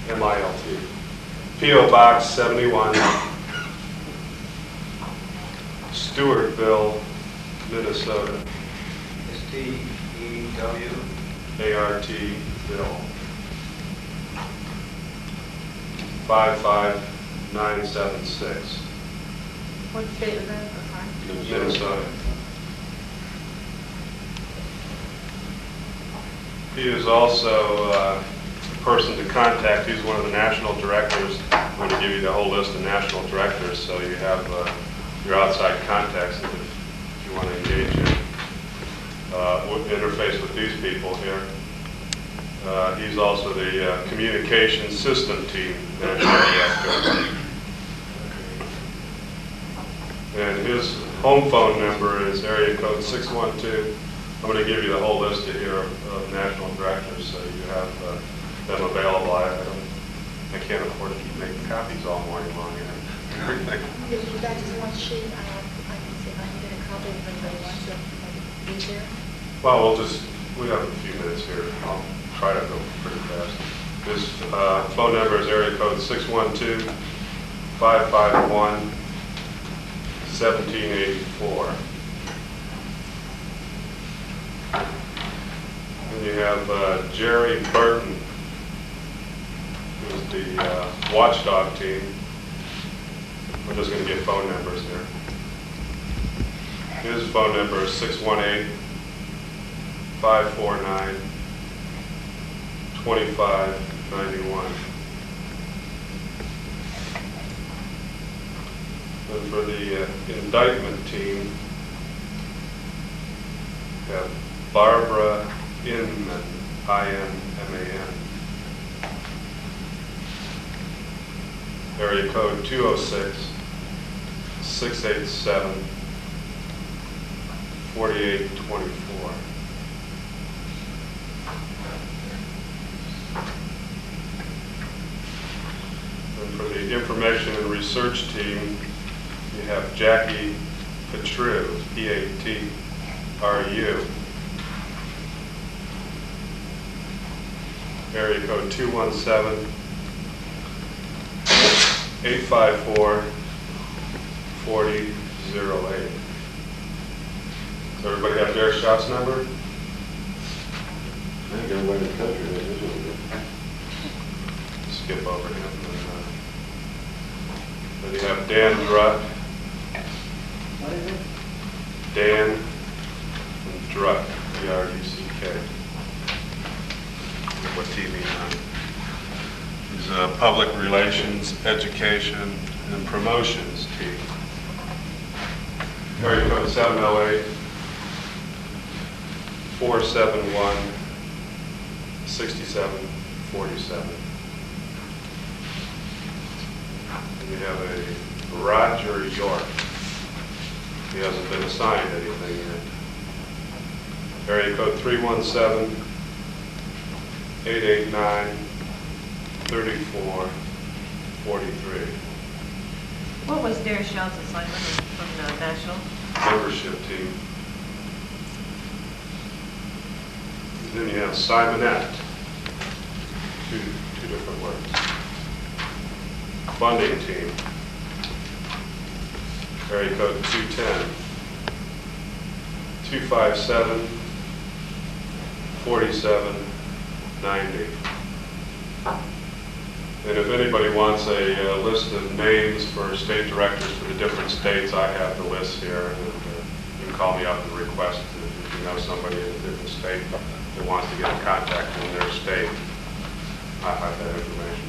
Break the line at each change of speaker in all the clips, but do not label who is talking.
M-I-L-T. P.O. Box 71, Stewartville, Minnesota.
S-T-E-W.
A-R-T-ville. 55976.
What state is that?
Minnesota. He is also a person to contact. He's one of the national directors. I'm going to give you the whole list of national directors so you have your outside contacts if you want to engage in interface with these people here. He's also the communication system team national director. And his home phone number is area code 612. I'm going to give you the whole list here of national directors so you have them available. I can't afford to keep making copies all morning long and everything.
If you got just one sheet, I can see if I can get a copy if anybody wants to be there.
Well, we have a few minutes here. I'll try to go pretty fast. His phone number is area code 612-551-1784. And you have Jerry Burton, who's the watchdog team. We're just going to get phone numbers here. His phone number is 618-549-2591. And for the indictment team, we have Barbara Inman, I-N-M-A-N. Area code 206-687-4824. And for the information and research team, you have Jackie Petru, P-A-T-R-U. Area code 217-854-4008. Does everybody have Derek Scott's number?
I think everybody in the country has it.
Skip over him. Then you have Dan Druck.
What is it?
Dan Druck, D-R-U-C-K. What TV on? He's a public relations, education, and promotions team. Area code 708-471-6747. And you have a Roger York. He hasn't been assigned anything yet. Area code 317-889-3443.
What was Derek Schouts' assignment from the national?
Membership team. Then you have Simonette. Two different words. Funding team. Area code 210-257-4790. And if anybody wants a list of names for state directors for the different states, I have the list here. And you can call me up and request if you know somebody in a different state that wants to get in contact in their state. I have that information.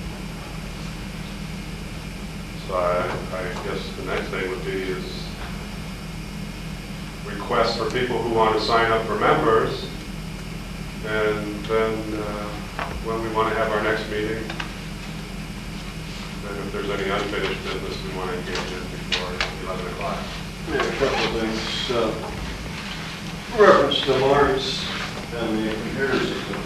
So I guess the next thing would be is requests for people who want to sign up for members, and then when we want to have our next meeting, and if there's any unfinished business we want to engage in before 11 o'clock.
Yeah, a couple of things. Reference to Lawrence and the computer system.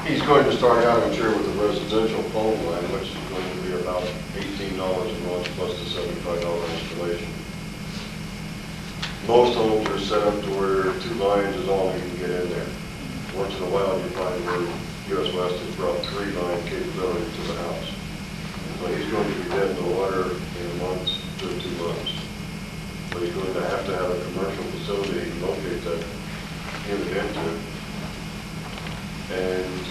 He's going to start out, I'm sure, with a residential phone line, which is going to be about $18 a month plus the $75 installation. Most homes are set up to where 2 lines is all you can get in there. Once in a while, you find where you he's going to have a commercial facility he can locate that unit into. And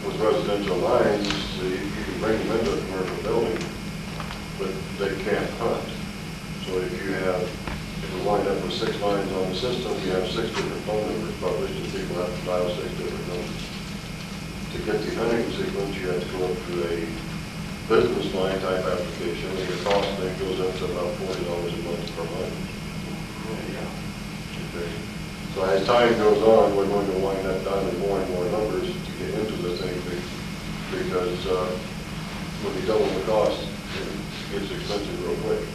with residential lines, you can bring them into a commercial building, but they can't hunt. So if you wind up with 6 lines on the system, you have 6 different phone numbers published, and people have to dial 6 different numbers. To get the hunting sequence, you have to go up to a business line type application, and your cost then goes up to about $40 a month per line. Okay. So as time goes on, we're going to wind up dialing more and more numbers to get into the thing, because when you double the cost, it gets expensive real quick.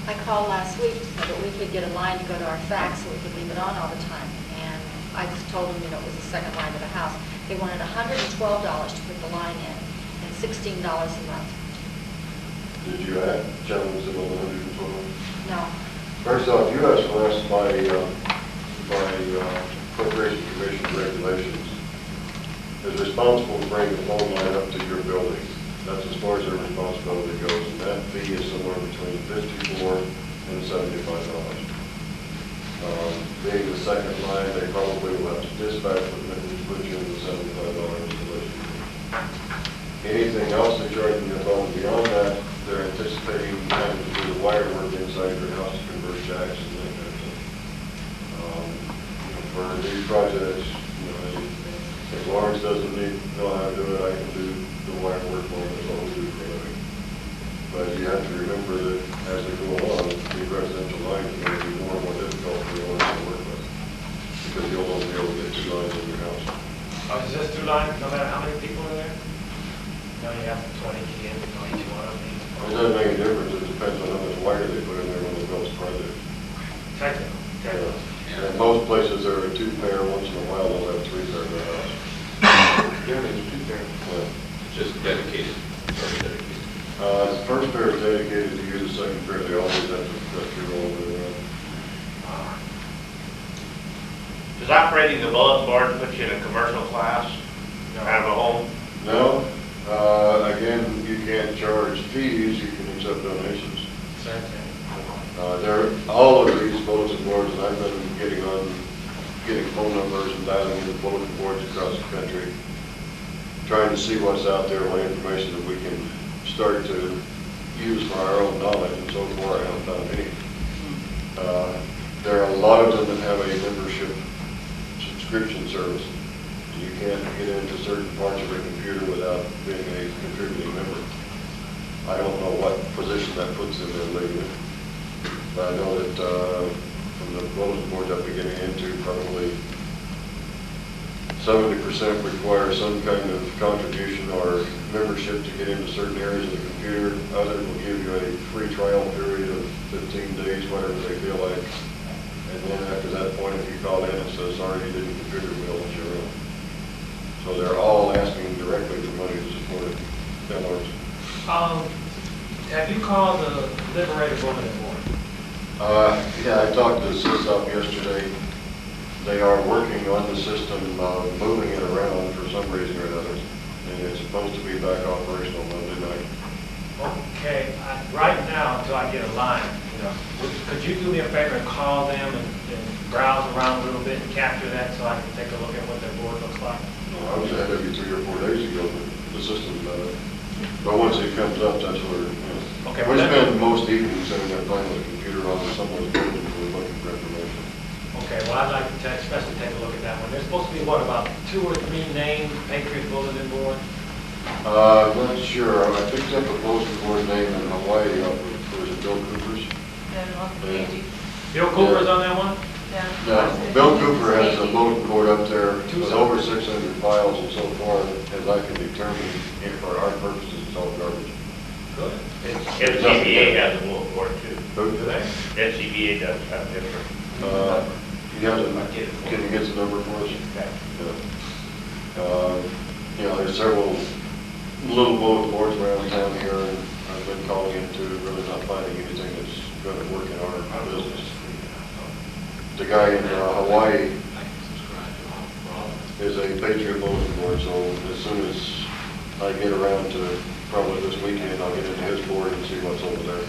I called last week so that we could get a line to go to our fax so we could leave it on all the time. And I just told them, it was the second line to the house. They wanted $112 to put the line in and $16 a month.
Did you challenge them on the 112?
No.
First off, U.S. West by Corporation Commission regulations is responsible to bring the phone line up to your building. That's as far as their responsibility goes, and that fee is somewhere between $54 and $75. Being the second line, they probably will have to dispatch with them to put you in the $75 installation fee. Anything else they're charging you above and beyond that, they're anticipating having to do the wire work inside your house to convert jacks and that kind of thing. For these projects, if Lawrence doesn't know how to do it, I can do the wire work for them. That's all we do for a living. But you have to remember that as they go along, the residential lines are going to be more and more difficult for the owners to work with, because you'll only be able to get 2 lines in your house.
Oh, is this 2 lines, no matter how many people are there? No, you have 20 kids, each one of them.
It doesn't make a difference. It depends on how much wire they put in there when they build the project.
Technical.
And most places there are 2 pair. Once in a while they'll have 3 pair in their house.
Yeah, there's 2 pair.
Yeah.
Just dedicated, very dedicated.
The first pair is dedicated to you. The second pair, they always have to cut your roll with it.
Does operating the bulletin board put you in a commercial class out of a home?
No. Again, you can't charge fees. You can accept donations. All of these bulletin boards, and I've been getting phone numbers and dialing into bulletin boards across the country, trying to see what's out there, what information that we can start to use for our own knowledge, and so far I haven't found any. There are a lot of them that have a membership subscription service. You can't get into certain parts of a computer without being a contributing member. I don't know what position that puts them in legally. But I know that from the bulletin boards I've been getting into, probably 70% require some kind of contribution or membership to get into certain areas of the computer. Others will give you a free trial period of 15 days, whatever they feel like. And then after that point, if you call in and say, sorry, you didn't configure the bill, it's your own. So they're all asking directly for money to support it. That works.
Have you called the Liberated Women Board?
Yeah, I talked to SysOp yesterday. They are working on the system, moving it around for some reason or another, and it's supposed to be back operational Monday night.
Okay, right now, until I get a line, could you do me a favor and call them and browse around a little bit and capture that so I can take a look at what their board looks like?
I was ahead of you 3 or 4 days ago, but the system's better. But once it comes up, that's where,
Okay,
we
well,
spend most evenings sitting there playing with the computer on someone's building and we're looking for information.
Okay, well, I'd like to especially take a look at that one. There's supposed to be, what, about 2 or 3 named Patriot Bulletin Board?
I'm not sure. I picked up a bulletin board name in Hawaii off of, was it Bill Cooper's?
Yeah, off the
Yeah.
page.
Bill Cooper's on that one?
Yeah.
No, Bill Cooper has a bulletin board up there with over 600 files, and so far, as I can determine, for our purposes, it's all garbage.
Good.
NCBA has a bulletin board too.
Who?
Do they?
NCBA does have different.
Can you get the number for us?
Okay.
Yeah. There's several little bulletin boards around town here, and I've been calling into really not finding anything that's going to work in our business. The guy in Hawaii is a Patriot bulletin board, so as soon as I get around to probably this weekend, I'll get into his board and see what's over there.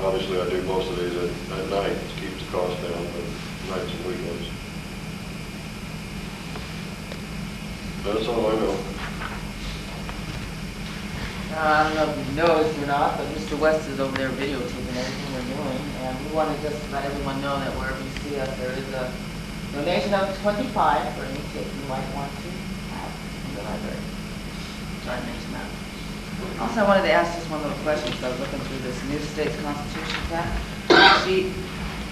Obviously, I do most of these at night to keep the cost down, but nights and weekends. That's all I know.
I don't know if you noticed or not, but Mr. West is over there videotaping everything we're doing, and we want to just let everyone know that wherever you see us, there is a donation of $25 for any tip you might want to have in the library. Sorry to mention that. Also, I wanted to ask just one little question, so I was looking through this new state's constitution sheet.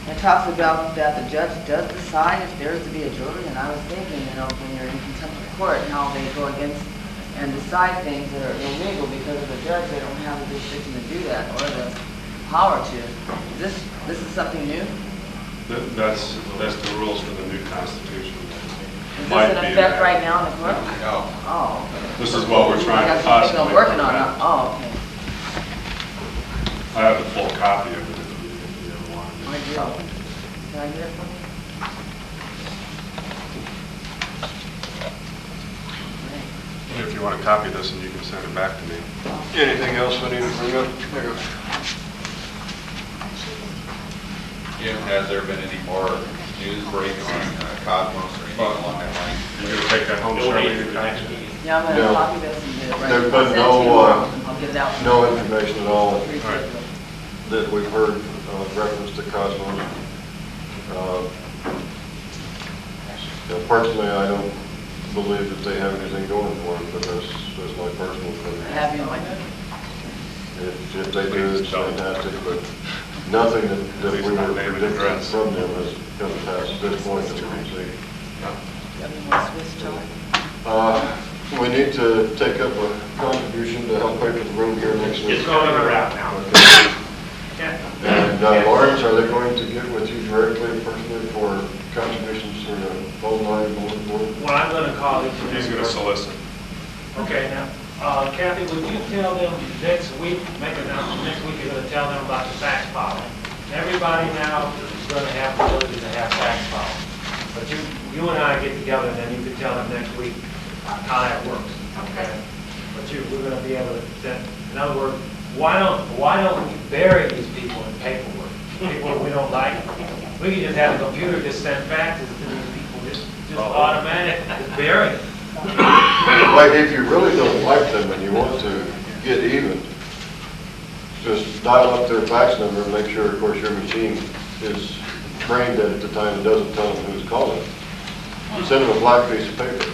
It talks about that the judge does decide if there is to be a jury, and I was thinking, you know, when you're in contempt of court, how they go against and decide things that are illegal because of the judge, they don't have the jurisdiction to do that or the power to. This is something new?
That's the rules for the new constitution.
Is
Might
this in
be
effect
that.
right now in the court?
No.
Oh, okay.
This is what we're trying to
That's something
possibly
I'm working on.
prevent.
Oh, okay.
I have the full copy of it if you ever want.
I do. Can I get it from you? Great.
If you want to copy this, and you can send it back to me.
Anything else I need to bring up?
Jim, has there been any more news break on Cosmos or anything along that line?
You're going to take that home, Shirley?
Yeah, I'm
No.
gonna copy this and get it right.
There's
I'll
been
send it to you.
no,
I'll get it out.
no information at all
Appreciate it.
that we've heard reference to Cosmos. Personally, I don't believe that they have anything going for them, but that's my personal
I
opinion.
have you on my.
If they do, it's fantastic, but nothing that we were predicting from them has come to pass at this point that we can see.
Swiss chard.
We need to take up a contribution to help pay for the room here next week.
It's going around now.
Okay.
Yeah.
And Lawrence, are they going to get with you directly, personally, for contributions for the phone line board?
Well, I'm gonna call each and
He's
every
going to
person.
solicit.
Okay, now, Kathy, would you tell them next week, make an announcement, next week you're gonna tell them about the fax filing? Everybody now is gonna have the ability to have fax filing. But you and I get together, and then you can tell them next week how that works.
Okay.
But we're gonna be able to send, in other words, why don't we bury these people in paperwork? People we don't like? We can just have the computer just send faxes to these people, just automatic, just bury them.
But if you really don't like them and you want to get even, just dial up their fax number and make sure, of course, your machine is trained at the time it doesn't tell them who's calling. Send them a black piece of paper.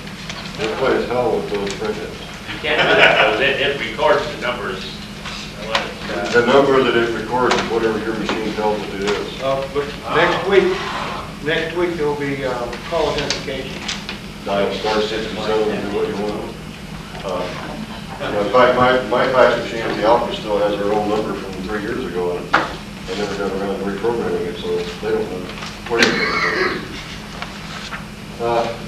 They play as hell with those printouts.
You can't do that, though. It records the numbers.
The number that it records is whatever your machine tells it it is.
But next week there'll be call identification.
Dial *67 and do what you want. In fact, my fax machine at the office still has their own number from 3 years ago on it. I never got around to reprogramming it, so they don't know where it is.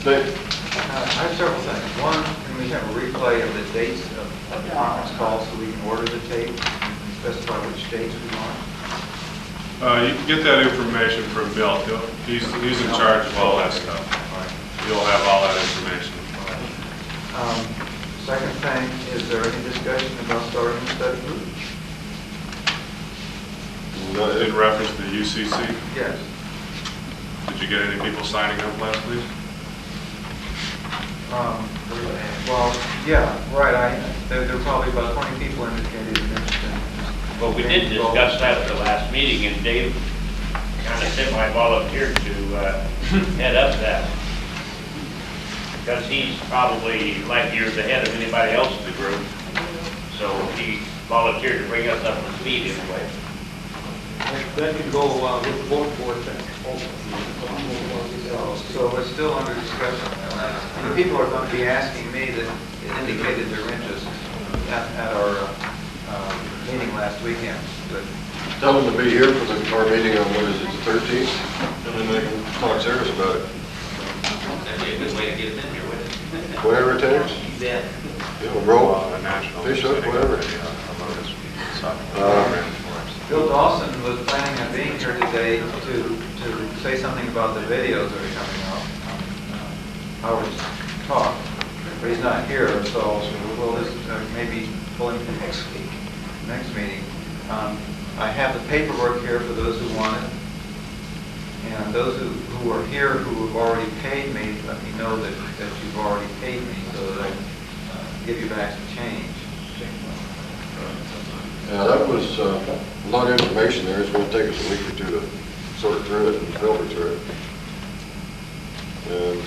Dave?
I have several things. One, can we have a replay of the dates of the conference calls so we can order the tape and specify which dates we want?
You can get that information from Bill. He's in charge of all that stuff. You'll have all that information.
Second thing, is there any discussion about starting a study group?
In reference to the UCC,
Yes.
did you get any people signing up last week?
Well, yeah, right. There are probably about 20 people indicated interest in.
Well, we did discuss that at the last meeting, and Dave kind of semi-volunteered to head up that. Because he's probably light years ahead of anybody else in the group. So he volunteered to bring us up to speed anyway.
That can go with the board for it.
So it's still under discussion. And the people are going to be asking me that indicated their interest at our meeting last weekend. But
Tell them to be here for our meeting on, what is it, the 13th? And then they can talk serious about it.
That'd be a good way to get them in here with it.
Whatever it takes.
Yeah.
Roll,
A national
fish hook,
setting
whatever.
up a program for us.
Bill Dawson was planning on being here today to say something about the videos that are coming out on Howard's talk, but he's not here, so we'll just maybe pull him for next week, next meeting. I have the paperwork here for those who want it. And those who are here who have already paid me, let me know that you've already paid me so that I can give you back some change.
Yeah, that was a lot of information there. It's going to take us a week or two to sort through it and filter through it. And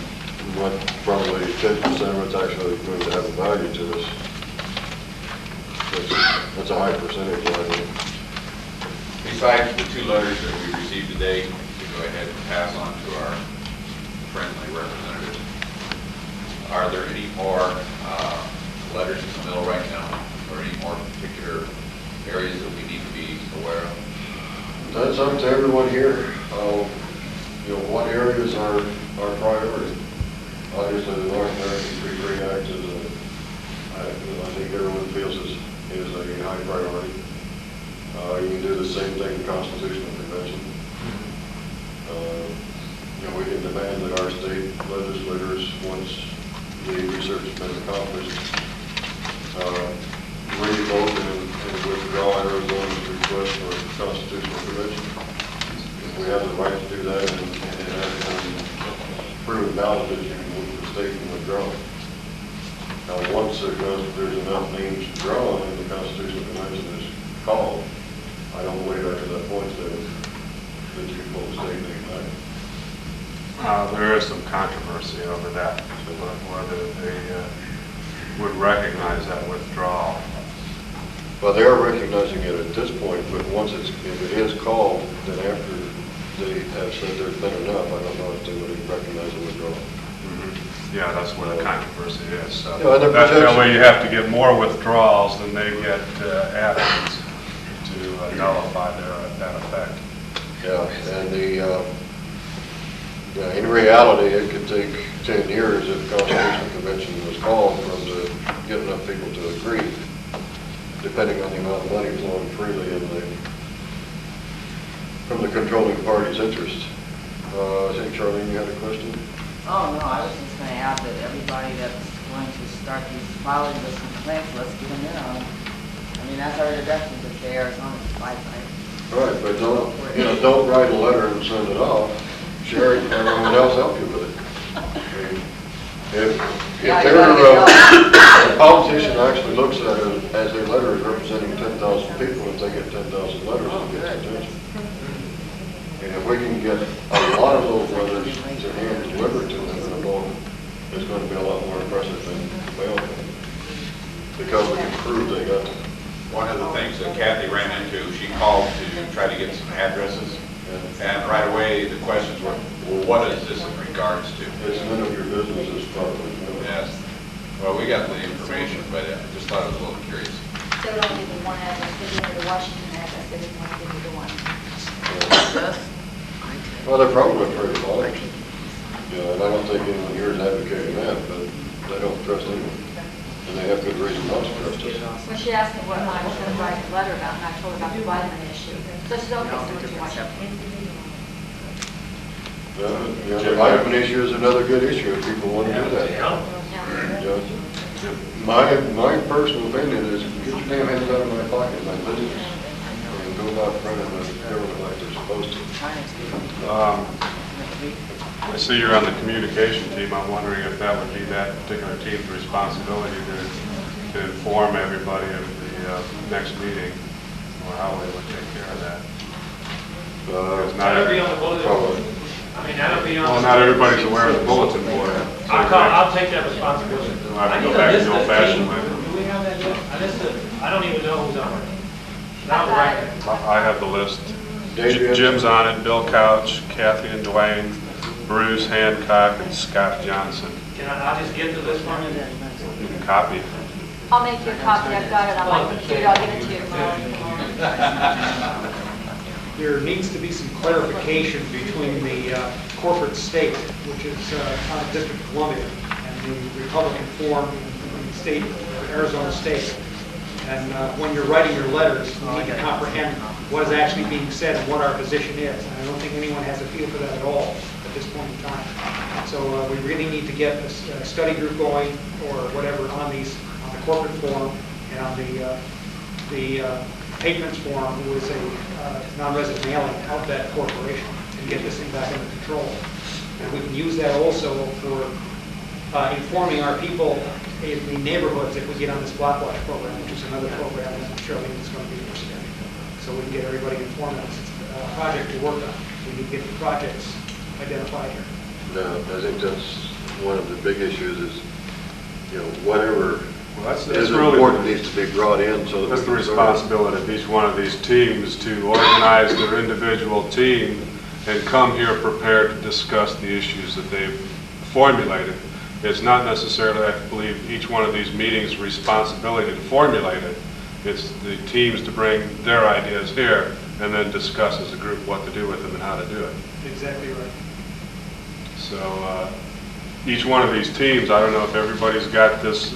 what probably 10% of it's actually going to have a value to us. That's a high percentage, I think.
Besides the 2 letters that we received today, to go ahead and pass on to our friendly representative, are there any more letters in the middle right now, or any more particular areas that we need to be aware of?
That's up to everyone here. You know, what areas are our priority? Obviously, the North American Free Trade Act is I think everyone feels is a high priority. You can do the same thing with Constitutional Convention. You know, we can demand that our state legislators, once the research has been accomplished, revoke and withdraw Arizona's request for a Constitutional Convention. We have the right to do that, and it has been proven valid that the state can withdraw. Now, once there's enough names drawn and the Constitutional Convention is called, I don't believe after that point that you can pull the state name back.
There is some controversy over that, whether they would recognize that withdrawal.
Well, they are recognizing it at this point, but if it is called, then after they have said there's been enough, I don't know if they would recognize the withdrawal.
Yeah, that's where the controversy is. So
Yeah,
that way you have to get more withdrawals than they get add-ons to nullify that effect.
Yeah, and in reality, it could take 10 years if the Constitutional Convention was called to get enough people to agree, depending on the amount of money flowing freely from the controlling party's interest. I think, Charlene, you had a question?
Oh, no, I was just going to add that everybody that's going to start these filing these complaints, let's get them in on them. I mean, that's our deduction to say Arizona's five, right?
Right, but don't write a letter and send it off. Share it and everyone else help you with it. I mean, if a politician actually looks at it as their letter is representing 10,000 people, if they get 10,000 letters, it gets attention. And if we can get a lot of those letters to hand delivered to them in a bulk, it's going to be a lot more impressive than mail them. Because we can prove they got them.
One of the things that Kathy ran into, she called to try to get some addresses, and right away the questions were, well, what is this in regards to?
It's none of your business, it's probably.
Yes. Well, we got the information, but I just thought it was a little curious.
So it only the one address, they gave me the Washington address, they didn't want to give me the one.
Well, they're probably pretty large. Yeah, and I don't think anyone here is advocating that, but they don't trust anyone. And they have good reason not to trust us.
When she asked me what I was going to write a letter about, and I told her about the vitamin issue. So she said, okay, so what do you want?
The vitamin issue is another good issue if people want to do that. Yeah. My personal opinion is get your damn hands out of my pocket, my business, and go about running the government like they're supposed to.
I see you're on the communication team. I'm wondering if that would be that particular team's responsibility to inform everybody of the next meeting, or how they would take care of that. Because not
That'll be on the bulletin board.
Probably.
I mean, that'll be on.
Well, not everybody's aware of the bulletin board.
I'll take that responsibility.
We'll have to go back to the old-fashioned way.
Do we have that yet? I don't even know who's on it. Not right.
I have the list.
Dave, you have-
Jim's on it, Bill Couch, Kathy and Dwayne, Bruce Hancock, and Scott Johnson.
I'll just get the list from you?
You can copy it.
I'll make you a copy, I've got it on my computer, I'll give it to you tomorrow.
There needs to be some clarification between the corporate state, which is kind of District of Columbia, and the Republican form in the state, Arizona State. And when you're writing your letters, you need to comprehend what is actually being said and what our position is. And I don't think anyone has a feel for that at all at this point in time. So we really need to get a study group going or whatever on the corporate form and on the patrons forum, who is a non-resident mailing, out that corporation and get this thing back under control. And we can use that also for informing our people in the neighborhoods if we get on this block watch program, which is another program that Charlene is going to be interested in. So we can get everybody informed. It's a project to work on. We need to get the projects identified here.
No, I think that's one of the big issues is, whatever
Well, that's
is
really
important needs to be brought in so that
That's the
we can sort of-
responsibility of each one of these teams to organize their individual team and come here prepared to discuss the issues that they've formulated. It's not necessarily, I believe, each one of these meetings' responsibility to formulate it. It's the teams to bring their ideas here and then discuss as a group what to do with them and how to do it.
Exactly right.
So each one of these teams, I don't know if everybody's got this,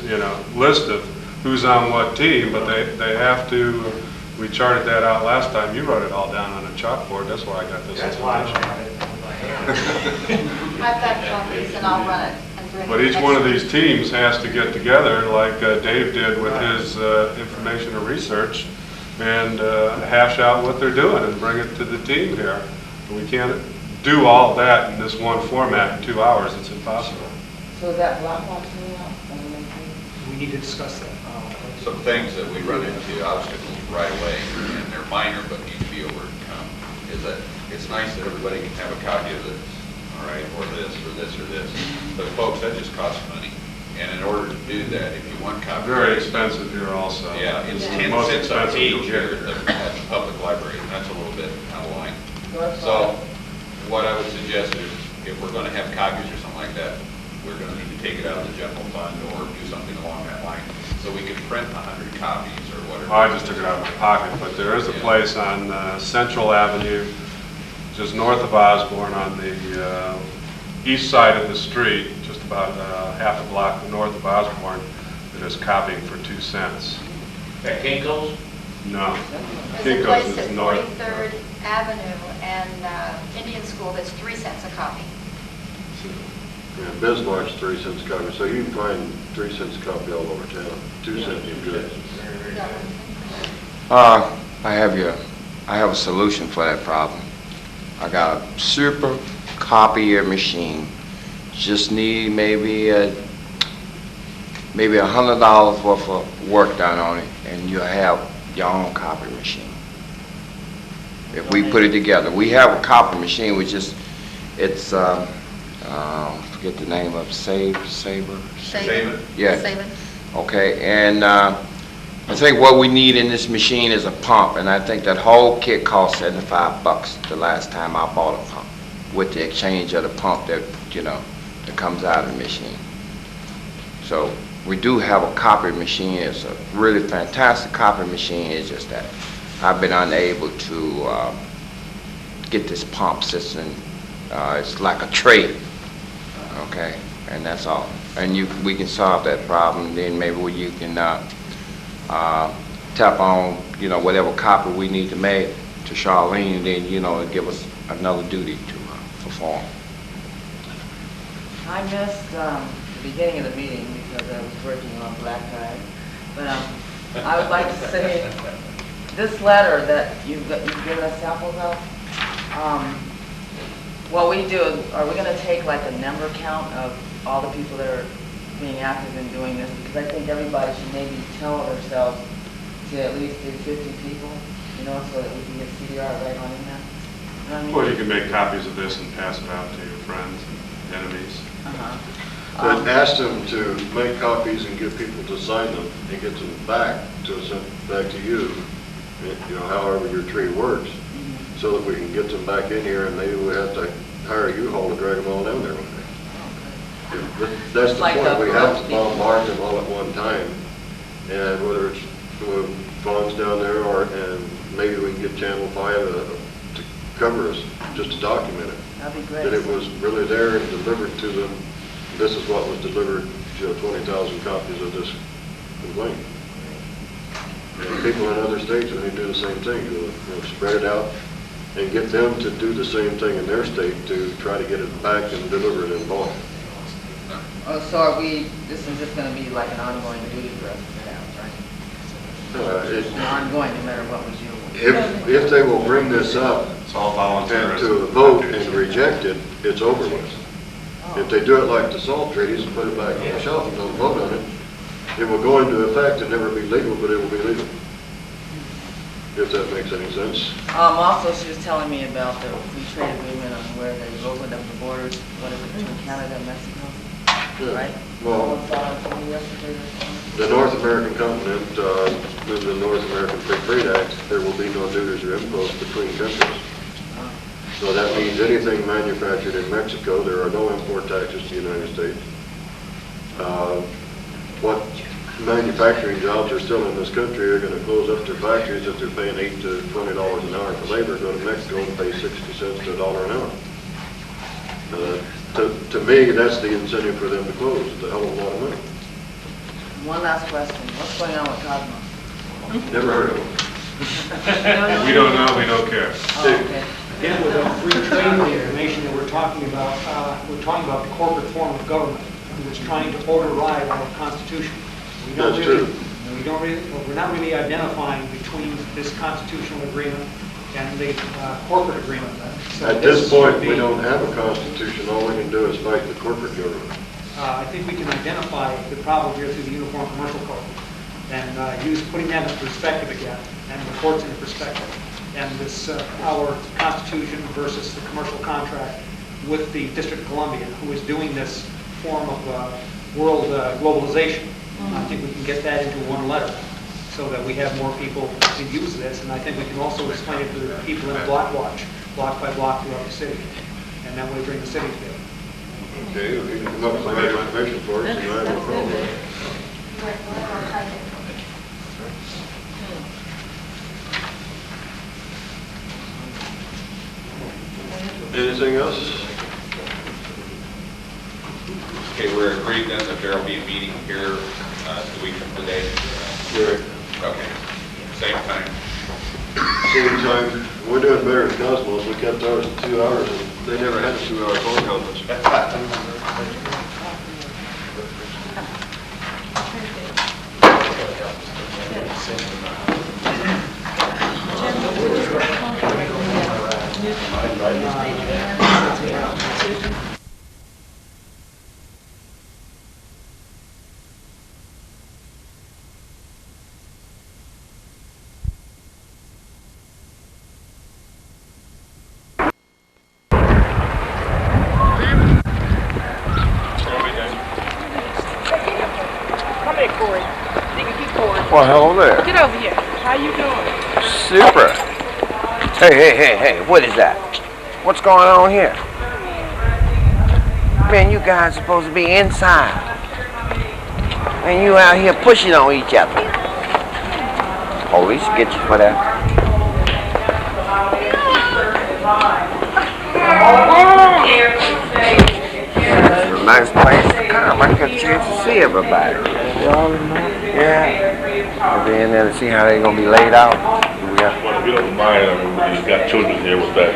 list of who's on what team, but they have to, we charted that out last time. You wrote it all down on a chalkboard. That's why I got this
That's why I don't
information.
have it in my hand.
I've got copies and I'll run it and bring it.
But each
next
one of
week.
these teams has to get together, like Dave did with his information and research, and hash out what they're doing and bring it to the team here. We can't do all that in this one format in 2 hours. It's impossible.
So is that block watch coming out?
We need to discuss that.
Some things that we run into, obstacles right away, and they're minor but need to be overcome, is that it's nice that everybody can have a copy of this, all right, or this, or this, or this. But folks, that just costs money. And in order to do that, if you want copies.
Very expensive here also.
Yeah, it's
Yeah.
10
Most
cents a
expensive
page
you'll
here
get.
at the public library, and that's a little bit out of line.
North
So
side.
what I would suggest is, if we're going to have copies or something like that, we're going to need to take it out of the general fund or do something along that line, so we can print 100 copies or whatever.
I just took it out of my pocket, but there is a place on Central Avenue, just north of Osborne, on the east side of the street, just about half a block north of Osborne, that is copying for 2 cents.
At Kinko's?
No.
There's a
Kinko's
place
is
at
north.
43rd Avenue and Indian School that's 3 cents a copy.
Yeah, Bismarck's 3 cents a copy, so you can find 3 cents a copy all over town. 2 cents is good.
I have a solution for that problem. I got a super copier machine. Just need maybe $100 worth of work done on it, and you'll have your own copy machine. If we put it together, we have a copy machine, which is forget the name of it, Saber.
Save it.
Yeah.
Save it.
Okay, and I think what we need in this machine is a pump, and I think that whole kit cost $75 the last time I bought a pump, with the exchange of the pump that comes out of the machine. So we do have a copy machine. It's a really fantastic copy machine. It's just that I've been unable to get this pump system. It's like a tray, okay, and that's all. And we can solve that problem. Then maybe you can tap on, whatever copy we need to make to Charlene, and then, give us another duty to perform.
I missed the beginning of the meeting because I was working on black guys. But I would like to say, this letter that you've given us samples of, what we do is, are we going to take like a number count of all the people that are being active in doing this? Because I think everybody should maybe tell themselves to at least do 50 people, so that we can get CDR right on in there. You know what I mean?
Well, you can make copies of this and pass it out to your friends and enemies.
But ask them to make copies and get people to sign them and get them back to us, back to you, however your tree works, so that we can get them back in here and they would have to hire a U-Haul to drag them all down there one day. That's the
Like
point,
the
we have to
first
bombard them all at one time. And whether it's funds down there and maybe we can get Channel 5 to cover us, just to document it.
That'd be great.
That it was really there and delivered to them. This is what was delivered, 20,000 copies of this complaint. And people in other states, when they do the same thing, spread it out and get them to do the same thing in their state to try to get it back and deliver it in bulk.
So this is just going to be like an ongoing duty for us to have, right?
It's-
ongoing, no matter what we do.
If they will bring this up
It's all
and
volunteerism.
to a vote and reject it, it's over with.
Oh.
If they do it like the salt treaties and put it back on the shelf and don't vote on it, it will go into effect and never be legal, but it will be legal. If that makes any sense.
Also, she was telling me about the free trade agreement on where they opened up the borders, what is it, between Canada and Mexico,
Yeah.
right?
Well,
Someone saw it to me yesterday or something.
the North American continent, in the North American Free Trade Act, there will be no duties or imposts between countries. So that means anything manufactured in Mexico, there are no import taxes to the United States. What manufacturing jobs are still in this country are going to close up their factories if they're paying $8 to $20 an hour for labor, go to Mexico and pay 60 cents to $1 an hour. To me, that's the incentive for them to close. It's a hell of a lot of money.
One last question, what's going on with Cosmos?
Never heard of them.
We don't know, we don't care.
Oh, okay.
Again, with a free trade information that we're talking about the corporate form of government that's trying to override our Constitution. We don't
That's
really-
true.
We're not really identifying between this constitutional agreement and the corporate agreement. So
At this
would
point,
be-
we don't have a constitution. All we can do is fight the corporate government.
I think we can identify the problem here through the Uniform Commercial Code and putting that in perspective again, and the courts in perspective. And this, our Constitution versus the commercial contract with the District of Columbia, who is doing this form of world globalization. I think we can get that into one letter so that we have more people to use this. And I think we can also explain it to the people in Block Watch, block by block throughout the city. And that way bring the city together.
Okay, if you can come up with the right information for us, then I have no problem with it. Anything else?
Okay, we're agreed then that there'll be a meeting here 2 weeks from today.
Right.
Okay, same time.
Same time, we're doing better than Cosmos. We kept ours at 2 hours, and they never had a 2-hour phone conference.
Come here, Corey. Nigga, keep going.
Well, hello there.
Get over here. How you doing?
Super. Hey, what is that? What's going on here? Man, you guys are supposed to be inside. And you out here pushing on each other. Police get you for that. It's a nice place to come. I get a chance to see everybody. Yeah. I'll be in there to see how they're going to be laid out.
Well, if you don't mind, I mean, we've got children here with that.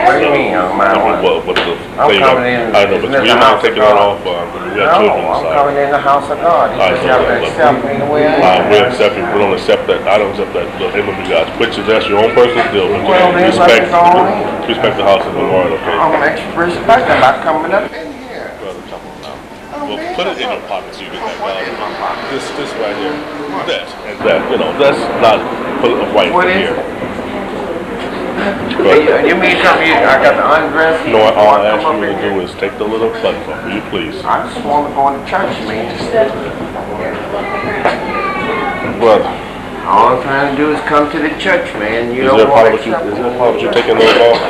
What do you mean, young man?
What the
I'm
thing,
coming in.
I know, but
Isn't it
you
the
mind
house
taking
of
that
God?
off? We got children
No, I'm
inside.
coming in the house of God. You just have to accept me the way I am.
We accept it, we don't accept that, I don't accept that little image of God's pictures, that's your own personal deal, but
Well, then,
respect,
let's go on.
respect the house of the Lord, okay?
I'm respect about coming up in here.
Well, put it in your pocket so you get that value. This right here, that, and that, you know, that's not white
What
from
is
here.
it? You mean something, I got to undress you?
No, all I
Come
ask
up
you
in
to
here?
do is take the little button off, will you please?
I just want to go to church, man.
Brother,
All I'm trying to do is come to the church, man. You
is
don't
there a part
want
of
to
you,
accept
is there a part of you taking those off,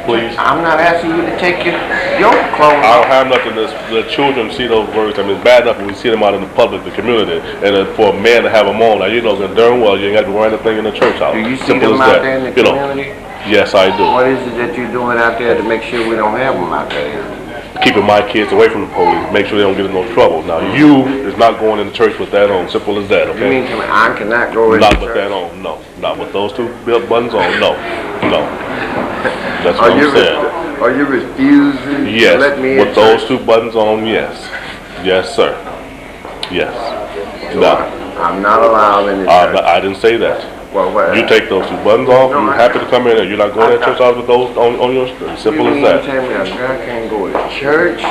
please?
I'm not asking you to take your clothes
I don't
off.
have nothing, the children see those words, I mean, it's bad enough when we see them out in the public, the community, and for a man to have them on, now you know darn well you ain't got to be wearing anything in the church house.
Do you see
Simple
them
as
out
that,
there in the
you know.
community?
Yes, I do.
What is it that you're doing out there to make sure we don't have them out there?
Keeping my kids away from the police, make sure they don't get in no trouble. Now, you is not going into church with that on, simple as that,
You mean
okay?
to me, I cannot go into
Not with
church?
that on, no. Not with those two buttons on, no. That's what
Are you
I'm saying.
are you refusing to
Yes,
let me in
with those
church?
two buttons on, yes. Yes, sir. Yes. Now,
I'm not allowed in the church.
I didn't say that.
Well, what?
You take those two buttons off,
No,
you're
I-
happy to come in, and you're not going to church house with those on your, simple
You
as
mean
that.
to tell me a girl can't go to church?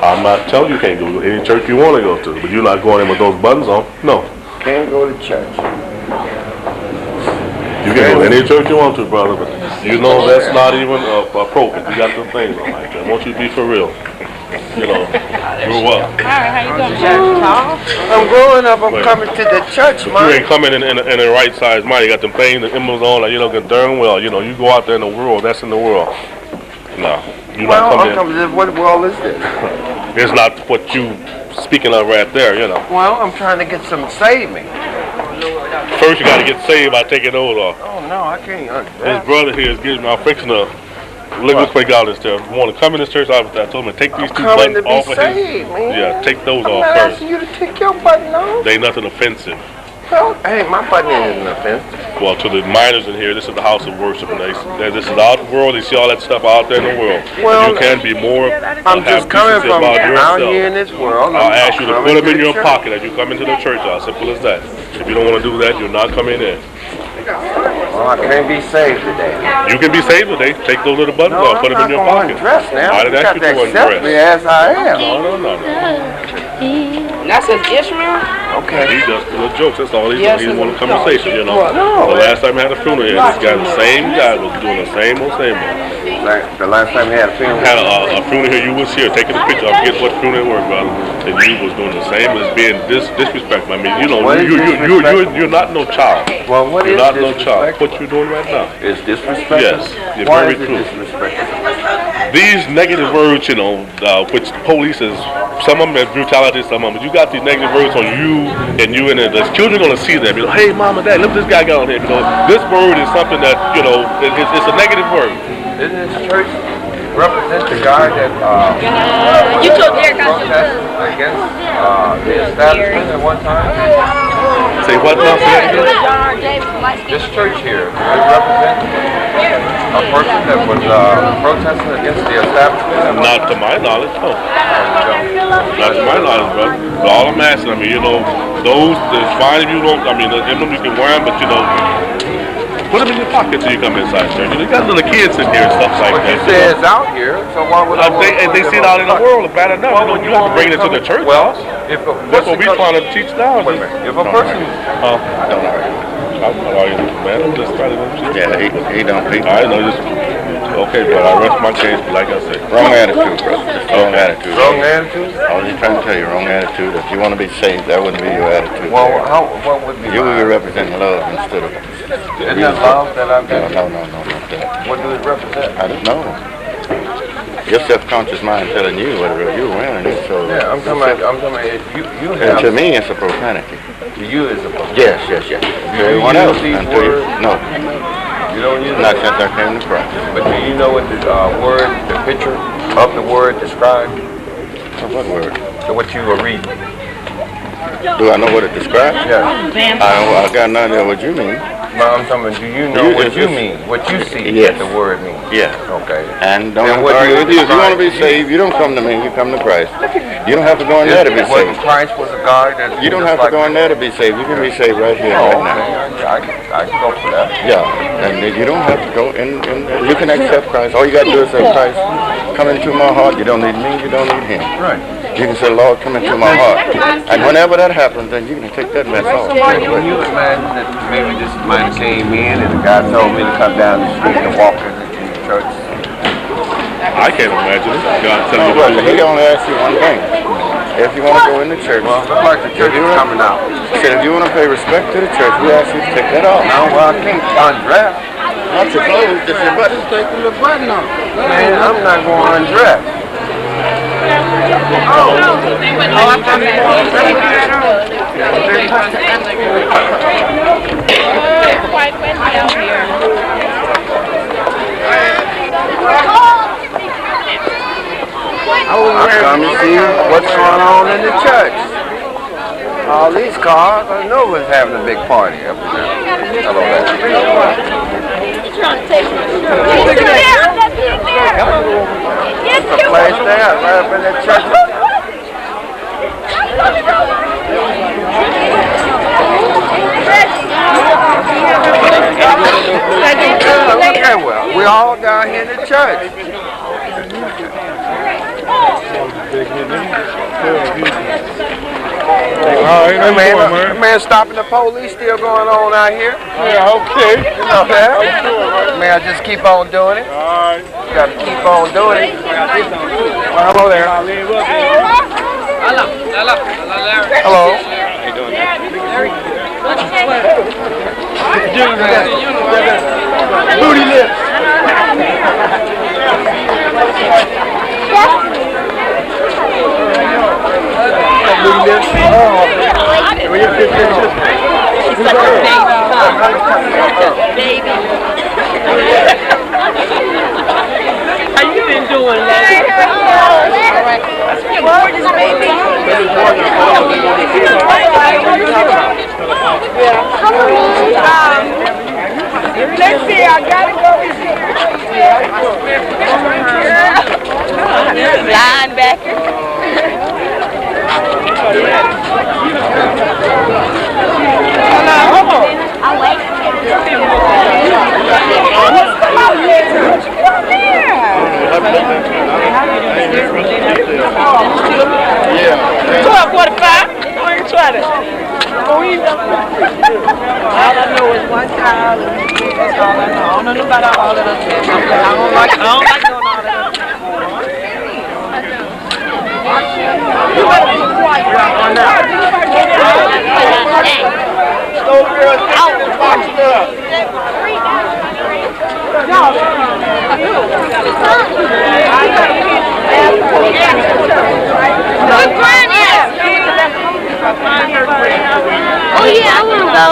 I'm not telling you can't go to any church you want to go to, but you're not going in with those buttons on. No.
Can't go to church.
You can go to any church you want to, brother, but you know that's not even appropriate. You got the things on like that. I want you to be for real. You know, grew up.
I'm growing up, I'm
Wait.
coming to the church,
But
man.
you ain't coming in the right size mind. You got them things, the emblems on, like, you know, good darn well. You know, you go out there in the world, that's in the world. No, you're
Well,
not
I'm
coming
coming to, what world is this?
in. It's not what you speaking of right there, you know.
Well, I'm trying to get some save me.
First, you got to get saved by taking those off.
Oh, no, I can't.
This brother here is getting me, I'm fixing to, look what's playing out this there. I want to come in this church office. I told him to take these two
coming
buttons
to be
off of his.
saved, man.
Yeah, take those
I'm
off
not
first.
asking you to take your button off.
They nothing offensive.
Well, hey, my button isn't offensive.
Well, to the minors in here, this is the house of worship, and this is out the world. They see all that stuff out there in the world.
Well,
And you can be more.
I'm just coming
decency
from
about
out
yourself.
here in this world.
I'll ask you to
coming
put them in
the
your
church.
pocket as you come into the church house. Simple as that. If you don't want to do that, you're not coming in.
Well, I can't be saved today.
You can be saved today. Take those little buttons
No,
off, put them
I'm
in your
not
pocket.
going dressed now.
I didn't
You
ask
got
you
to
to
accept me
undress.
as I am.
No.
That's an Ishmael?
Okay.
He just little jokes. That's all he's
Yes,
doing. He want a
no.
conversation, you know.
No.
The last time I had a funeral here, this guy, the same guy, was doing the same old.
Like the last time we had a funeral.
Had a funeral here, you was here taking a picture. I forget what funeral it was, brother. And you was doing the same as being disrespectful. I mean, you know,
What is disrespectful?
you're not no child.
Well, what
You're
is
not no child.
disrespectful?
What you doing right now?
It's disrespectful.
Yes, you're
Why
very
is it
true.
disrespectful?
These negative words, you know, which police is, some of them is brutality, some of them, but you got these negative words on you and the children are going to see them. You know, hey, mom and dad, look this guy got on here. You know, this word is something that, you know, it's a negative word.
Isn't this church represent the guy that
You told Derek I should
protested against the establishment at one time?
Say what now? Say that again?
This church here, does it represent a person that was protesting against the establishment?
Not to my knowledge, no. Not to my knowledge, brother. But all I'm asking, I mean, you know, those, it's fine if you don't, I mean, you can wear them, but you know, put them in your pocket till you come inside church. You know, you got little kids in here and stuff like
But you
that.
say it's out here, so why would I want to
And
put
they
them
see it
on
out in the
pocket?
world, it's bad enough. You know, you have to bring it to the church
Well,
house.
if a
That's what
person
we're trying to teach now.
Wait a minute. If a person,
Don't argue. I'm not arguing, man. I'm just trying to.
yeah, he don't.
I know, just, okay, but I rest my case, but like I said.
Wrong attitude, bro. Wrong attitude.
wrong attitude.
I was just trying to tell you, wrong attitude. If you want to be saved, that wouldn't be your attitude.
Well, what would be?
You would be representing love instead of.
Isn't that love that I've got?
No, not that.
What does it represent?
I don't know. Your self-conscious mind telling you whatever you're wearing it, so.
Yeah, I'm talking about, you
And
have.
to me, it's a profanity.
To you is a.
Yes. To everyone
use
else.
these
Until you,
words?
no,
You don't use
not
it.
since I came to Christ.
But do you know what the word, the picture of the word describes?
What word?
So what you were reading?
Do I know what it describes?
Yeah.
I got no idea what you mean.
No, I'm talking about, do you know what you mean? What you see
Yes.
that the word means?
Yeah.
Okay.
And don't
And
have
what
to
do you
argue with you. If you want to be
describe-
saved, you don't come to me, you come to Christ. You don't have to go in there to be
What
saved.
Christ was a God that.
You don't have to go in there to be saved. You can be saved right here,
Oh,
right now.
okay. I can go for that.
Yeah, and you don't have to go in. You can accept Christ. All you got to do is say, Christ, come into my heart. You don't need me, you don't need him.
Right.
You can say, Lord, come into my heart. And whenever that happens, then you can take that mess off.
Can you imagine that maybe this man came in and the guy told me to come down the street and walk into the church?
I can't imagine it. God
No,
telling you
but
to do
he
it.
only asks you one thing. If you want to go in the church,
Well, it looks like the church is coming out.
said if you want to pay respect to the church, we ask you to take that off.
No, well, I can't undress.
Not your clothes, just your buttons. Take the little button off.
Man, I'm not going to undress.
Quite windy out here.
I come to see what's going on in the church. All these cars, I know was having a big party up in there. Hello, It's a place there, right up in the church. Man, stopping the police still going on out here.
Yeah, okay.
You know that? Man, just keep on doing it.
All right.
You gotta keep on doing it. Hello there. Hello. How you doing there? Booty lips.
How you been doing, Larry? Gorgeous, baby. Let's see, I gotta go linebacker. I'll wait.
Yeah.
12:45. Go ahead and try that. All I know is one child. That's all I know. I don't know about all of them. I don't like doing all of that. You better be quiet right now. Those girls out and boxed up.
Oh yeah, I want to go.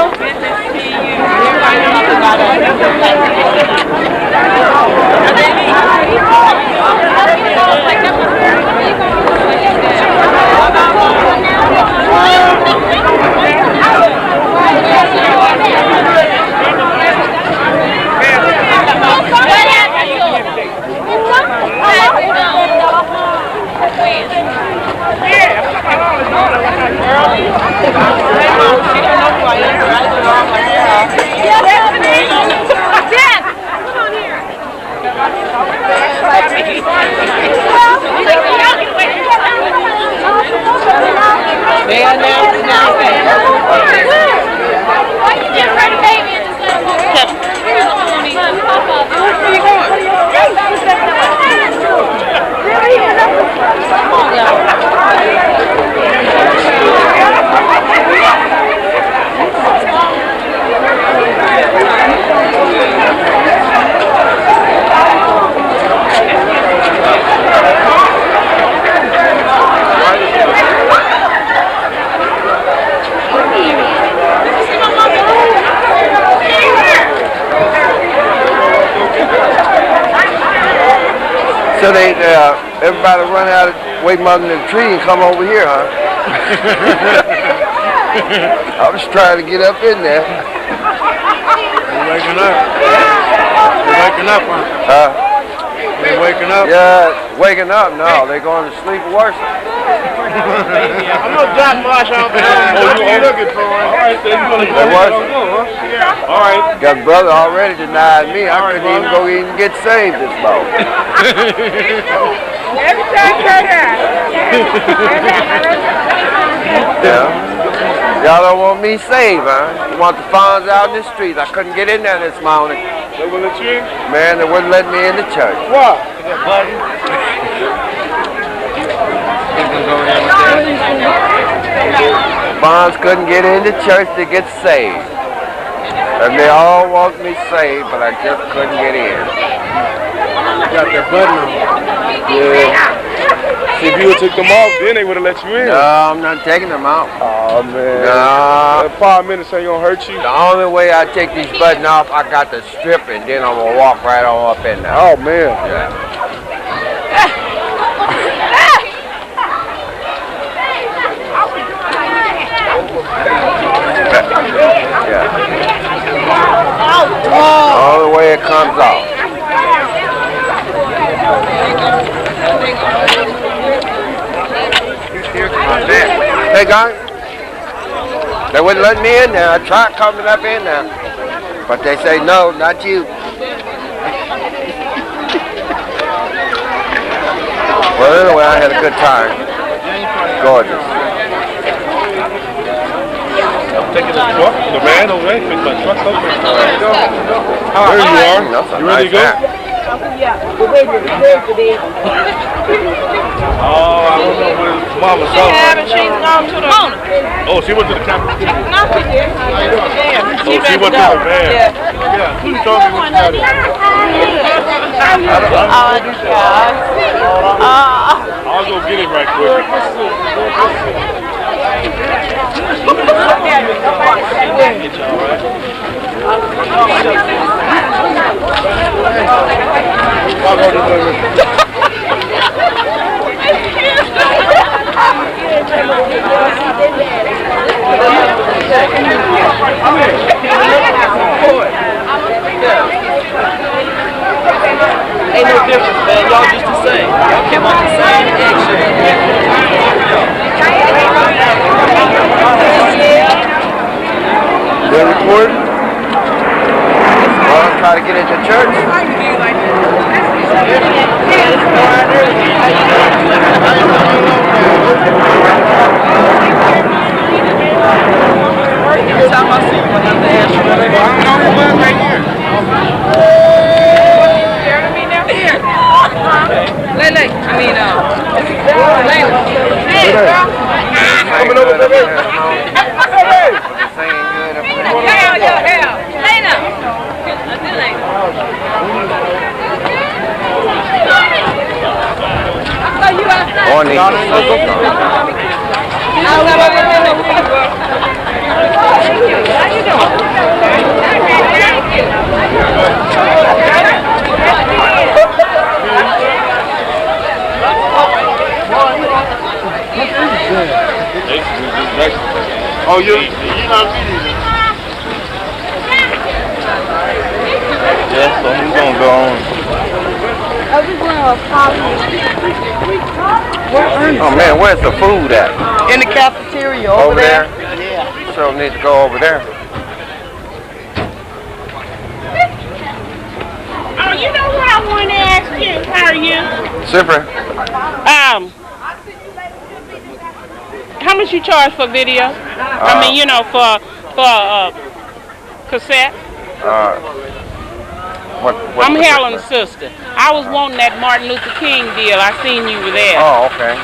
So they, everybody run out, wait under the tree and come over here, huh? I was trying to get up in there.
You waking up? You waking up, huh? You waking up?
Yeah, waking up. No, they going to sleep worse.
I'm gonna drop Marsh off at home. What are you looking for?
All right, then you're
They worse.
Yeah. All right.
Got brother already denied me. I couldn't even go in and get saved this morning.
Every time you're there.
Yeah. Y'all don't want me saved, huh? You want the funds out in the streets. I couldn't get in there this morning.
They will let you in?
Man, they wouldn't let me in the church.
Why?
Bonds couldn't get into church to get saved. And they all want me saved, but I just couldn't get in.
Got their button on.
Yeah.
See, if you would took them off, then they would have let you in.
No, I'm not taking them out.
Oh, man.
No.
That 5 minutes ain't gonna hurt you.
The only way I take these buttons off, I got to strip and then I'm gonna walk right on up in there.
Oh, man.
Yeah. The only way it comes off. Hey guys, they wouldn't let me in there. I tried coming up in there, but they say no, not you. Well, anyway, I had a good time.
gorgeous.
I'm taking the truck, the van over there, pick my truck up. There you are. You ready to go?
Yeah, we're ready today.
Oh, I don't know where Mama's
She haven't, she's gone to the...
Oh, she went to the camp.
No, she did.
Oh, she went to the van. Yeah, who told me what you got? I'll go get him right quick. Get you all right? I'll go to
Ain't no difference, man. Y'all just the same. Y'all came on the same action.
They're recording? Well, I'm trying to get into church.
Every time I see you, I have to ask you. Right here. Lele, Hey, girl.
Coming over, baby.
Lena.
On the
Oh, you're not meeting.
Yeah, so who's gonna go on? Oh man, where's the food at?
In the cafeteria
Over there?
Yeah.
So need to go over there.
Oh, you know what I want to ask you? How are you?
Super.
How much you charge for video? I mean, you know, for cassette.
What
I'm Helen's sister. I was wanting that Martin Luther King deal. I seen you were there.
Oh, okay.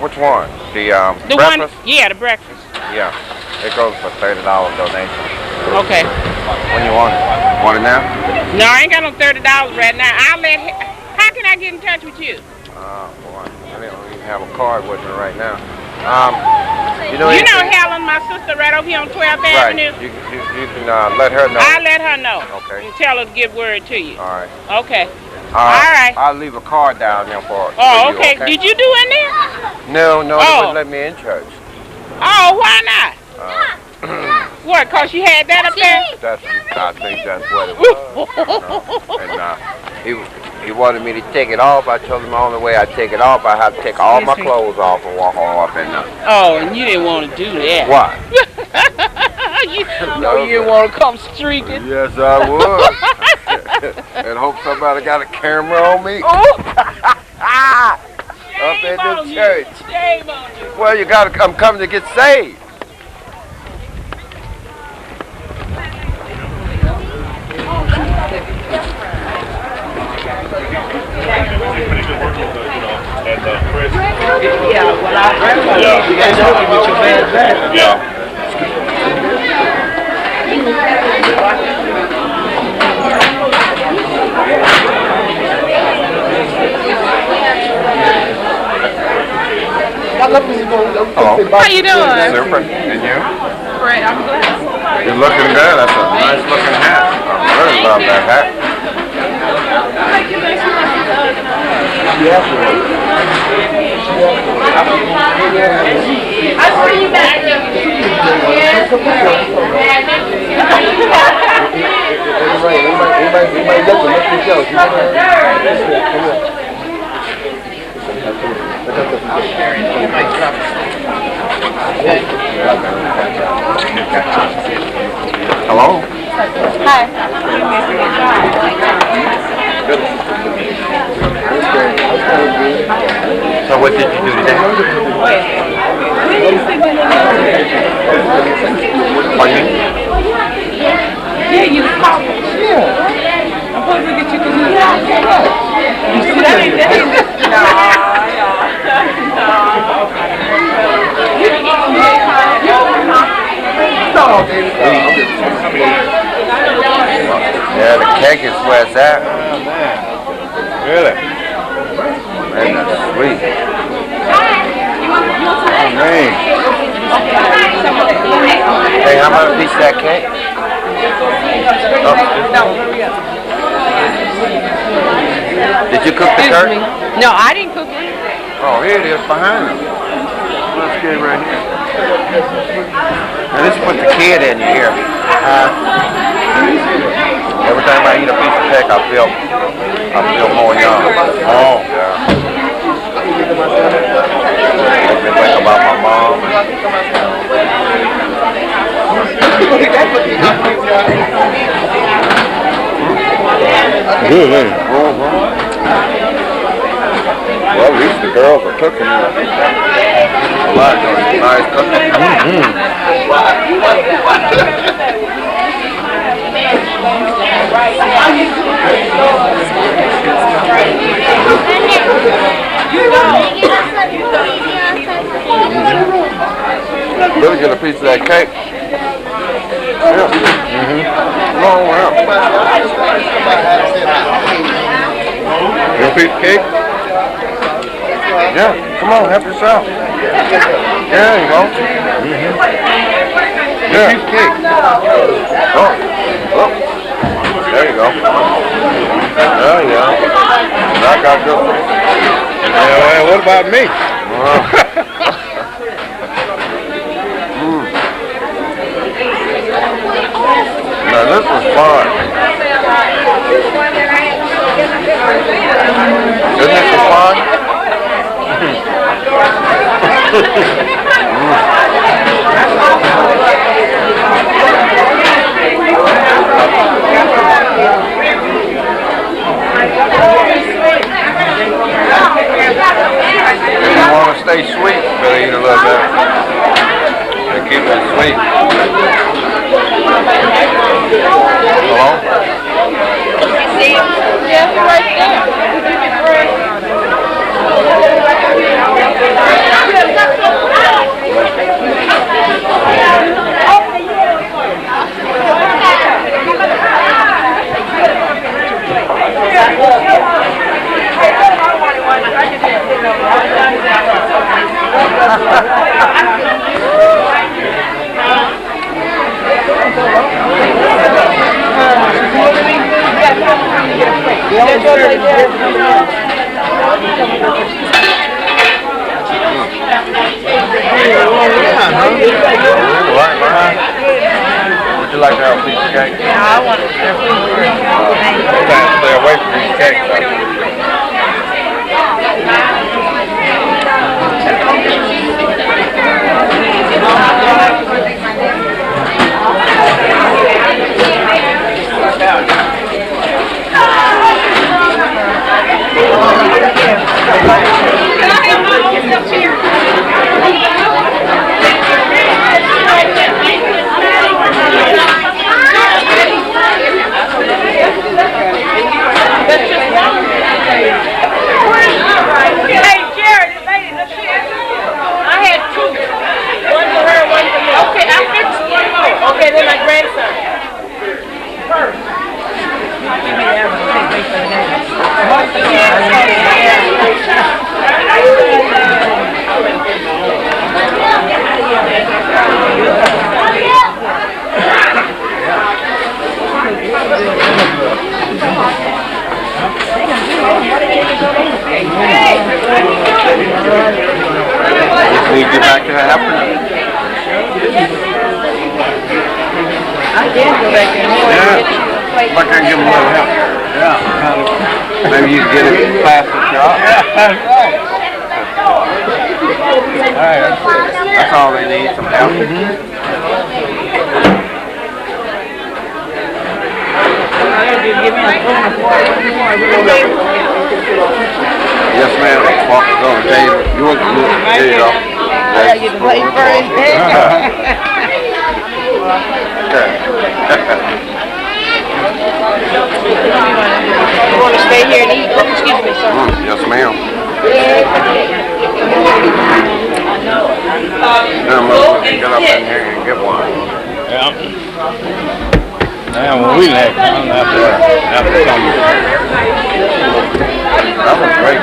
Which one? The breakfast?
One, yeah, the breakfast.
Yeah. It goes for $30 donation.
Okay.
When you want it? Want it now?
No, I ain't got no $30 right now. How can I get in touch with you?
Boy, I don't even have a card with me right now. You know
Helen, my sister, right over here on 12th Avenue?
You can let her know.
I'll let her know.
Okay.
And tell her to give word to you.
All right.
Okay.
All
right.
I'll leave a card down there for you.
Oh, okay. Did you do in there?
No, they wouldn't let me in church.
Oh, why not? What, because you had that up there?
I think that's what it was. And he wanted me to take it off. I told him the only way I take it off, I have to take all my clothes off and walk off in there.
Oh, and you didn't want to do that.
Why?
You didn't want to come streaking.
Yes, I would. And hope somebody got a camera on me. Up in the church.
Shame on you.
Well, I'm coming to get saved.
Yeah, well, you guys help me with your bad back.
Yeah.
Hello.
How you doing?
Super. And you?
Great, I'm glad.
You're looking good. That's a nice looking hat. I really love that hat.
I'll bring you back.
Hello?
Hi.
So what did you do today? cake is where it's at.
Really?
Man, that's sweet.
Oh, man.
Hey, how much a piece of that cake? Oh. Did you cook the turkey?
No, I didn't cook it.
Oh, here it is behind him. Let's get it right here. Now let's put the kid in here. Every time I eat a piece of cake, I feel more young. Oh, yeah. Makes me think about my mom.
Good, man.
Well, at least the girls are cooking. A lot of nice cooking. Really get a piece of that cake. Yeah. Long way up.
You want a piece of cake?
Yeah, come on, help yourself. There you go. Yeah.
Piece of cake.
Oh, look. There you go. Yeah. I got this one.
Well, what about me?
Now this was fun. Isn't this fun? If you want to stay sweet, better eat a little bit. To keep it sweet. Hello?
Yeah, right there.
Would you like to have a piece of cake?
Yeah, I want to stay
Stay away from these cakes.
Hey, Jared, lady, look here. I had two. One for her, one for me. Okay, I fixed one more. Okay, then my grandson. First.
Can you get back to happening?
I did go back there.
Yeah. I can give him a little help. Yeah. Maybe you can get it faster shot. Alright, that's all they need, some help. Yes, ma'am. Walk it over, David. There you go.
I get to play first. You want to stay here and eat? Excuse me, sir.
Yes, ma'am. Then we can get up in here and get one.
Yeah.
Now, when we left, after something.
That was great.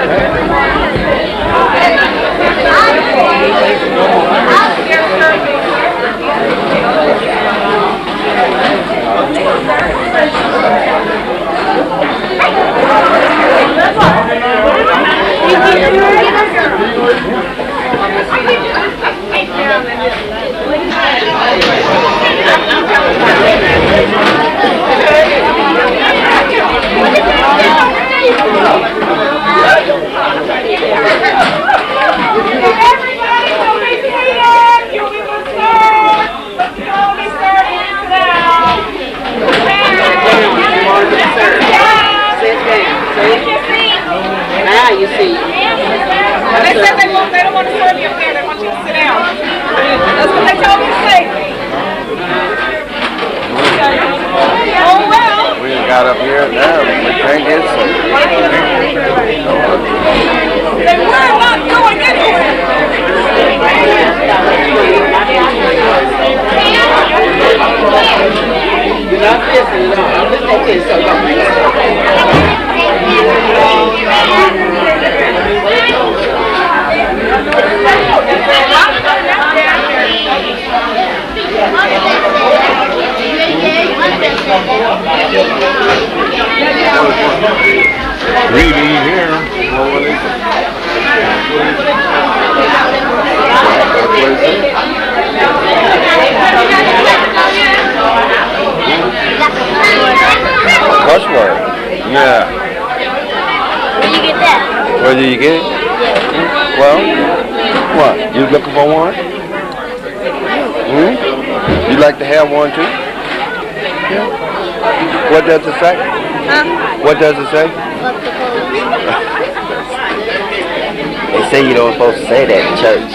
Now you see. They said they don't want to serve you up there. They want you to sit down. That's what they told me to say. Oh well.
We got up here now. We can't get some.
They were not going anywhere.
You're not listening. I'm listening to something.
Really here.
Cussword. Yeah.
Where you get that?
Where did you get it? Well, what? You looking for one? You like to have one too? Yeah. What does it say?
Huh?
What does it say?
Fuck the police.
They say you don't supposed to say that in church.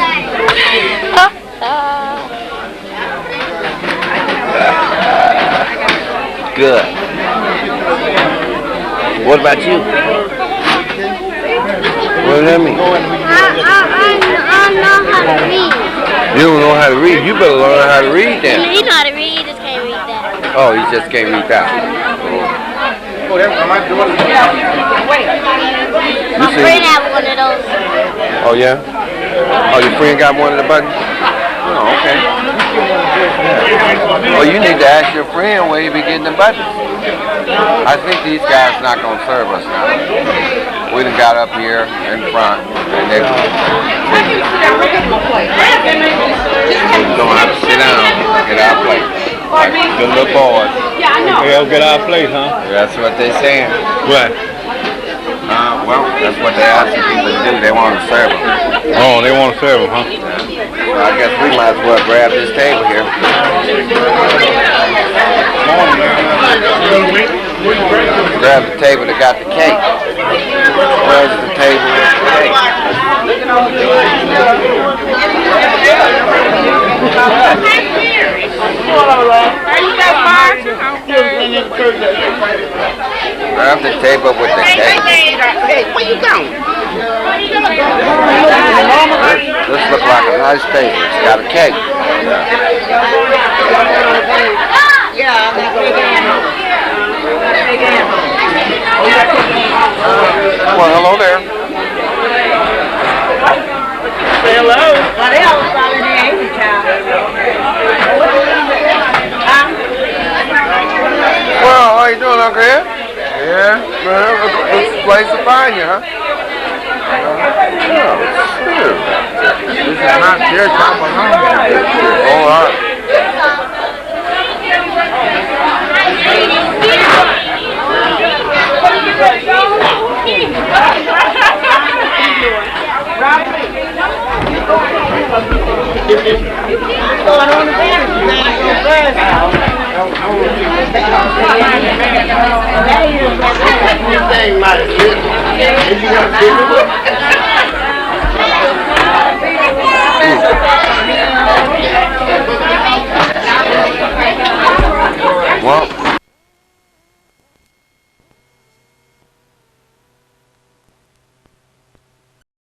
Good. What about you? What does that mean?
I know how to read.
You don't know how to read. You better learn how to read then.
He know how to read, he just can't read that.
Oh, you just can't read that.
My friend had one of those.
Oh, yeah? Oh, your friend got one of the buttons? Oh, okay. Well, you need to ask your friend where you be getting the buttons. I think these guys not going to serve us now. We done got up here in front, and they don't have to sit down and get our plate. Like good little boys.
They'll get our place, huh?
That's what they saying.
What?
Well, that's what they asking people to do. They want to serve them.
Oh, they want to serve them, huh?
Well, I guess we might as well grab this table here. Grab the table that got the cake. Where's the table with the cake? Grab the table with the cake.
Hey, where you going?
This looks like a nice table. It's got a cake. Well, hello there.
Hello. Well, they always follow the Asian child.
Well, how you doing, Uncle Ed? Yeah, well, it's a place to find you, huh? Oh, sure. This is not your top of home. All right.
Going on the bench, man.